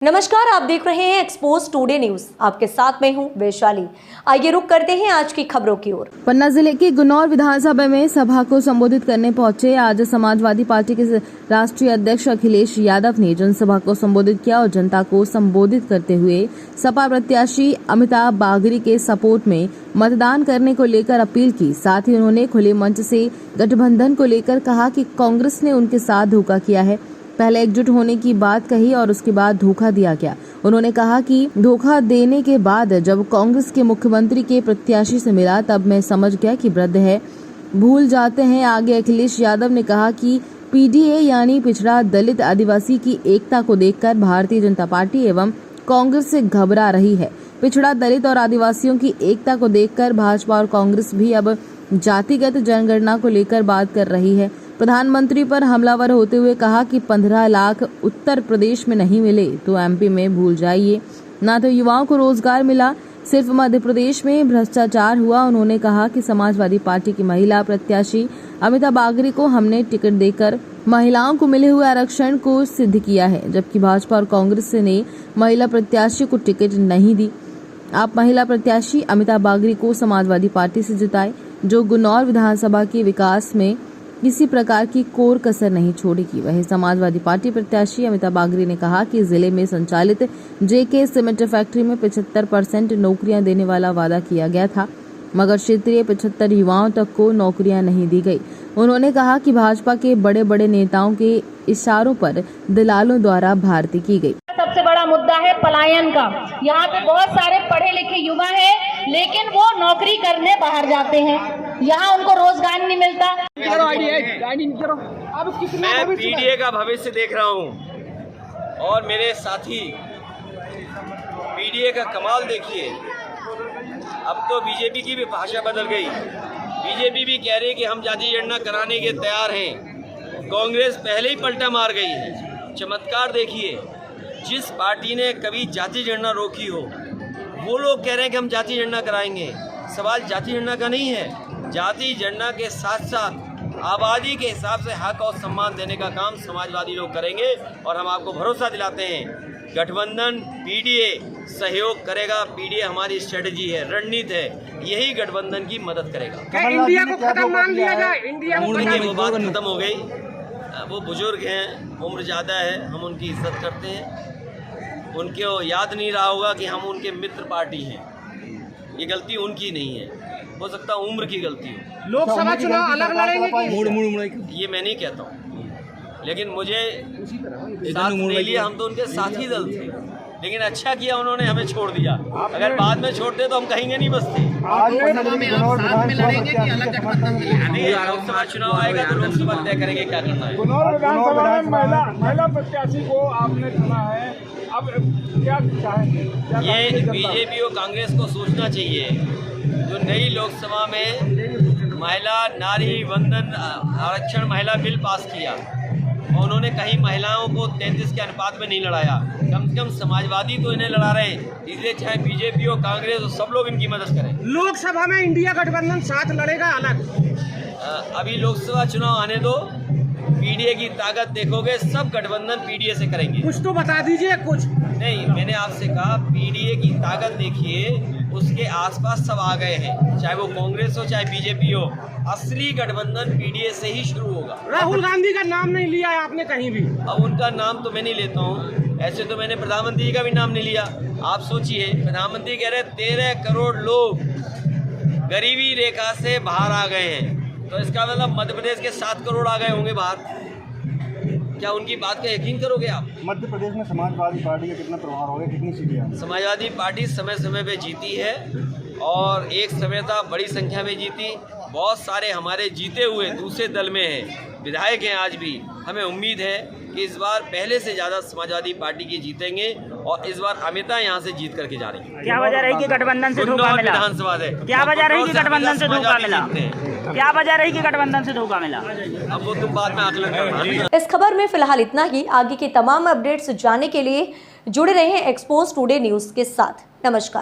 नमस्कार, आप देख रहे हैं एक्सपोज टुडे न्यूज। आपके साथ मैं हूं वैशाली। आइए रुक करते हैं आज की खबरों की ओर। पन्ना जिले के गुन्नौर विधानसभा में सभा को संबोधित करने पहुंचे आज समाजवादी पार्टी के राष्ट्रीय अध्यक्ष अखिलेश यादव ने जनसभा को संबोधित किया और जनता को संबोधित करते हुए सपा प्रत्याशी अमिताभ बागरी के सपोर्ट में मतदान करने को लेकर अपील की। साथ ही उन्होंने खुले मंच से गठबंधन को लेकर कहा कि कांग्रेस ने उनके साथ धोखा किया है। पहले एकजुट होने की बात कही और उसके बाद धोखा दिया गया। उन्होंने कहा कि धोखा देने के बाद जब कांग्रेस के मुख्यमंत्री के प्रत्याशी से मिला तब मैं समझ गया कि वृद्ध है, भूल जाते हैं। आगे अखिलेश यादव ने कहा कि पीडीए यानी पिछड़ा दलित आदिवासी की एकता को देखकर भारतीय जनता पार्टी एवं कांग्रेस से घबरा रही है। पिछड़ा दलित और आदिवासियों की एकता को देखकर भाजपा और कांग्रेस भी अब जातिगत जनगणना को लेकर बात कर रही है। प्रधानमंत्री पर हमलावर होते हुए कहा कि 15 लाख उत्तर प्रदेश में नहीं मिले तो एमपी में भूल जाइए। ना तो युवाओं को रोजगार मिला, सिर्फ मध्य प्रदेश में भ्रष्टाचार हुआ। उन्होंने कहा कि समाजवादी पार्टी की महिला प्रत्याशी अमिताभ बागरी को हमने टिकट देकर महिलाओं को मिले हुए आरक्षण को सिद्ध किया है, जबकि भाजपा और कांग्रेस ने महिला प्रत्याशी को टिकट नहीं दी। आप महिला प्रत्याशी अमिताभ बागरी को समाजवादी पार्टी से जिताए, जो गुन्नौर विधानसभा के विकास में किसी प्रकार की कोर कसर नहीं छोड़ेगी। वहीं समाजवादी पार्टी प्रत्याशी अमिताभ बागरी ने कहा कि जिले में संचालित जेके सीमेंट फैक्ट्री में 75% नौकरियां देने वाला वादा किया गया था, मगर क्षेत्रीय 75 युवाओं तक को नौकरियां नहीं दी गई। उन्होंने कहा कि भाजपा के बड़े बड़े नेताओं के इशारों पर दलालों द्वारा भर्ती की गई। सबसे बड़ा मुद्दा है पलायन का। यहाँ पे बहुत सारे पढ़े लिखे युवा हैं, लेकिन वो नौकरी करने बाहर जाते हैं, यहाँ उनको रोजगार नहीं मिलता। मैं पीडीए का भविष्य देख रहा हूँ और मेरे साथी पीडीए का कमाल देखिए। अब तो बीजेपी की भी भाषा बदल गई। बीजेपी भी कह रही है कि हम जाति जनगणना कराने के तैयार हैं। कांग्रेस पहले ही पलटा मार गई है। चमत्कार देखिए, जिस पार्टी ने कभी जाति जनगणना रोकी हो वो लोग कह रहे हैं कि हम जाति जनगणना कराएंगे। सवाल जाति जनगणना का नहीं है। जाति जनगणना के साथ साथ आबादी के हिसाब से हक और सम्मान देने का काम समाजवादी लोग करेंगे और हम आपको भरोसा दिलाते हैं गठबंधन पीडीए सहयोग करेगा। पीडीए हमारी स्ट्रेटजी है, रणनीति है, यही गठबंधन की मदद करेगा। इंडिया को खत्म मान लिया जाए। इंडिया को वो बात खत्म हो गई। वो बुजुर्ग हैं, उम्र ज़्यादा है, हम उनकी इज्जत करते हैं। उनको याद नहीं रहा होगा कि हम उनके मित्र पार्टी हैं। ये गलती उनकी नहीं है, हो सकता है उम्र की गलती हो। लोकसभा चुनाव अलग लड़ेंगे ये मैं नहीं कहता हूँ, लेकिन मुझे साथ नहीं लिया। हम तो उनके साथी दल थे, लेकिन अच्छा किया उन्होंने हमें छोड़ दिया। अगर बाद में छोड़ते तो हम कहेंगे नहीं बसते। लोकसभा चुनाव आएगा तो लोकसभा तय करेंगे क्या करना है। गुन्नौर विधानसभा में महिला प्रत्याशी को आपने चुना है, अब क्या चाहेंगे? ये बीजेपी और कांग्रेस को सोचना चाहिए। जो नई लोकसभा में महिला नारी वंदन आरक्षण महिला बिल पास किया और उन्होंने कहीं महिलाओं को 33 के अनुपात में नहीं लड़ाया। कम से कम समाजवादी तो इन्हें लड़ा रहे हैं, इसलिए चाहे बीजेपी और कांग्रेस और सब लोग इनकी मदद करें। लोकसभा में इंडिया गठबंधन साथ लड़ेगा अलग। अभी लोकसभा चुनाव आने दो, पीडीए की ताकत देखोगे। सब गठबंधन पीडीए से करेंगे। कुछ तो बता दीजिए। कुछ नहीं, मैंने आपसे कहा पीडीए की ताकत देखिए, उसके आसपास सब आ गए हैं, चाहे वो कांग्रेस हो चाहे बीजेपी हो। असली गठबंधन पीडीए से ही शुरू होगा। राहुल गांधी का नाम नहीं लिया है आपने कहीं भी। अब उनका नाम तो मैं नहीं लेता हूँ, ऐसे तो मैंने प्रधानमंत्री का भी नाम नहीं लिया। आप सोचिए, प्रधानमंत्री कह रहे 13 करोड़ लोग गरीबी रेखा से बाहर आ गए हैं, तो इसका मतलब मध्य प्रदेश के 7 करोड़ आ गए होंगे बाहर। क्या उनकी बात का यकीन करोगे आप? मध्य प्रदेश में समाजवादी पार्टी का कितना प्रभाव हो गया, कितनी सीटें? समाजवादी पार्टी समय समय पे जीती है और एक समय था बड़ी संख्या में जीती। बहुत सारे हमारे जीते हुए दूसरे दल में हैं, विधायक हैं आज भी। हमें उम्मीद है कि इस बार पहले से ज़्यादा समाजवादी पार्टी के जीतेंगे और इस बार अमिता यहाँ से जीत करके जा रही है। क्या वजह रही कि गठबंधन से धोखा मिला? विधानसभा है। क्या वजह रही कि गठबंधन से धोखा मिला? क्या वजह रही कि गठबंधन से धोखा मिला? अब वो तुम बाद में आकलन करना। इस खबर में फिलहाल इतना ही। आगे के तमाम अपडेट्स जानने के लिए जुड़े रहें एक्सपोज टुडे न्यूज के साथ। नमस्कार।